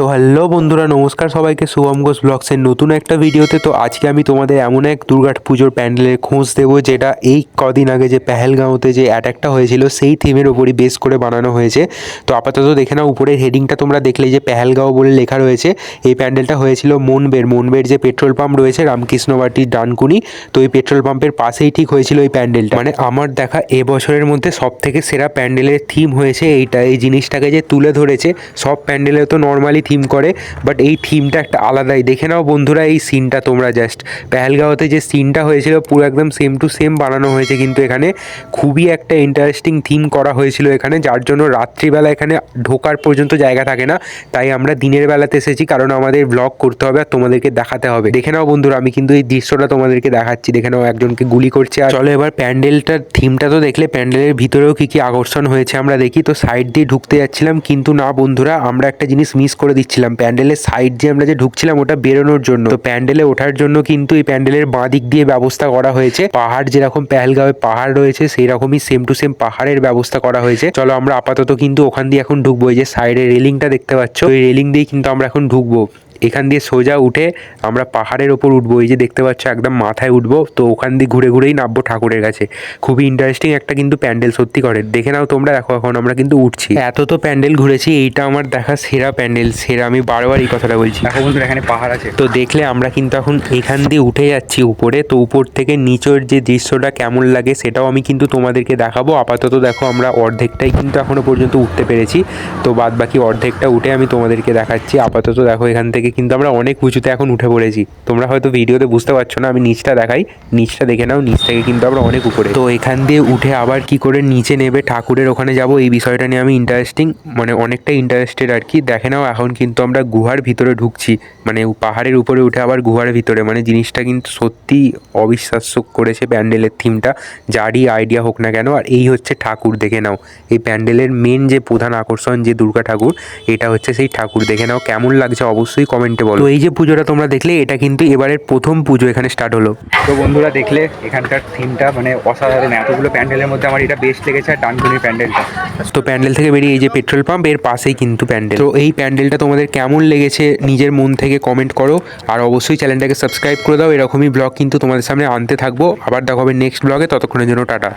তো হ্যালো বন্ধুরা, নমস্কার সবাইকে। শুভম ঘোষ ব্লগসের নতুন একটা ভিডিওতে। তো আজকে আমি তোমাদের এমন এক দুর্গা পুজোর প্যান্ডেলের খোঁজ দেবো, যেটা এই কদিন আগে যে পেহেলগাঁওতে যে অ্যাটাকটা হয়েছিল সেই থিমের ওপরই বেস করে বানানো হয়েছে। তো আপাতত দেখে নাও, উপরের হেডিংটা তোমরা দেখলে যে পেহেলগাঁও বলে লেখা রয়েছে। এই প্যান্ডেলটা হয়েছিল মনবের যে পেট্রোল পাম্প রয়েছে রামকৃষ্ণবাটির ডানকুনি, তো এই পেট্রোল পাম্পের পাশেই ঠিক হয়েছিল এই প্যান্ডেলটা। মানে আমার দেখা এবছরের মধ্যে সব থেকে সেরা প্যান্ডেলের থিম হয়েছে এইটা। এই জিনিসটাকে যে তুলে ধরেছে, সব প্যান্ডেলে তো নর্মালি থিম করে, বাট এই থিমটা একটা আলাদাই। দেখে নাও বন্ধুরা এই সিনটা তোমরা জাস্ট। পেহেলগাঁওতে যে সিনটা হয়েছিল পুরো একদম সেম টু সেম বানানো হয়েছে, কিন্তু এখানে খুবই একটা ইন্টারেস্টিং থিম করা হয়েছিল এখানে, যার জন্য রাত্রিবেলা এখানে ঢোকার পর্যন্ত জায়গা থাকে না। তাই আমরা দিনের বেলাতে এসেছি, কারণ আমাদের ব্লগ করতে হবে আর তোমাদেরকে দেখাতে হবে। দেখে নাও বন্ধুরা, আমি কিন্তু এই দৃশ্যটা তোমাদেরকে দেখাচ্ছি। দেখে নাও একজনকে গুলি করছে। আর চলো এবার প্যান্ডেলটার থিমটা তো দেখলে, প্যান্ডেলের ভিতরেও কি কি আকর্ষণ হয়েছে আমরা দেখি। তো সাইড দিয়ে ঢুকতে যাচ্ছিলাম, কিন্তু না বন্ধুরা, আমরা একটা জিনিস মিস করে দিচ্ছিলাম। প্যান্ডেলের সাইড দিয়ে আমরা যে ঢুকছিলাম ওটা বেরোনোর জন্য। তো প্যান্ডেলে ওঠার জন্য কিন্তু এই প্যান্ডেলের বাঁ দিক দিয়ে ব্যবস্থা করা হয়েছে। পাহাড় যেরকম পেহেলগাঁওয়ে পাহাড় রয়েছে, সেই রকমই সেম টু সেম পাহাড়ের ব্যবস্থা করা হয়েছে। চলো আমরা আপাতত কিন্তু ওখান দিয়ে এখন ঢুকবো। এই যে সাইডে রেলিংটা দেখতে পাচ্ছ, ওই রেলিং দিয়ে কিন্তু আমরা এখন ঢুকবো। এখান দিয়ে সোজা উঠে আমরা পাহাড়ের ওপর উঠবো। এই যে দেখতে পাচ্ছ একদম মাথায় উঠবো। তো ওখান দিয়ে ঘুরে ঘুরেই নামবো ঠাকুরের কাছে। খুবই ইন্টারেস্টিং একটা কিন্তু প্যান্ডেল, সত্যি করে দেখে নাও তোমরা। দেখো এখন আমরা কিন্তু উঠছি। এত তো প্যান্ডেল ঘুরেছি, এইটা আমার দেখা সেরা প্যান্ডেল, সেরা। আমি বারবার এই কথাটা বলছি। দেখো বন্ধুরা, এখানে পাহাড় আছে। তো দেখলে আমরা কিন্তু এখন এখান দিয়ে উঠে যাচ্ছি উপরে। তো উপর থেকে নিচের যে দৃশ্যটা কেমন লাগে সেটাও আমি কিন্তু তোমাদেরকে দেখাবো। আপাতত দেখো আমরা অর্ধেকটাই কিন্তু এখনো পর্যন্ত উঠতে পেরেছি। তো বাদ বাকি অর্ধেকটা উঠে আমি তোমাদেরকে দেখাচ্ছি। আপাতত দেখো এখান থেকে কিন্তু আমরা অনেক উঁচুতে এখন উঠে পড়েছি। তোমরা হয়তো ভিডিওতে বুঝতে পারছো না, আমি নিচটা দেখাই। নিচটা দেখে নাও, নিচ থেকে কিন্তু আমরা অনেক উপরে। তো এখান দিয়ে উঠে আবার কি করে নিচে নেবে ঠাকুরের ওখানে যাব, এই বিষয়টা নিয়ে আমি অনেকটা ইন্টারেস্টেড আর কি। দেখে নাও এখন কিন্তু আমরা গুহার ভিতরে ঢুকছি, মানে পাহাড়ের উপরে উঠে আবার গুহার ভিতরে। মানে জিনিসটা কিন্তু সত্যি অবিশ্বাস্য করেছে প্যান্ডেলের থিমটা, যারই আইডিয়া হোক না কেন। আর এই হচ্ছে ঠাকুর, দেখে নাও। এই প্যান্ডেলের মেন যে প্রধান আকর্ষণ যে দুর্গা ঠাকুর, এটা হচ্ছে সেই ঠাকুর। দেখে নাও কেমন লাগছে অবশ্যই কমেন্টে বলো। তো এই যে পুজোটা তোমরা দেখলে, এটা কিন্তু এবারের প্রথম পুজো এখানে স্টার্ট হলো। তো বন্ধুরা দেখলে এখানকার থিমটা মানে অসাধারণ। এতগুলো প্যান্ডেলের মধ্যে আমার এটা বেস্ট লেগেছে, আর ডানকুনির প্যান্ডেলটা। তো প্যান্ডেল থেকে বেরিয়ে এই যে পেট্রোল পাম্প, এর পাশেই কিন্তু প্যান্ডেল। তো এই প্যান্ডেলটা তোমাদের কেমন লেগেছে নিজের মন থেকে কমেন্ট করো। আর অবশ্যই চ্যানেলটাকে সাবস্ক্রাইব করে দাও। এরকমই ব্লগ কিন্তু তোমাদের সামনে আনতে থাকবো। আবার দেখা হবে নেক্সট ব্লগে। ততক্ষণের জন্য টাটা।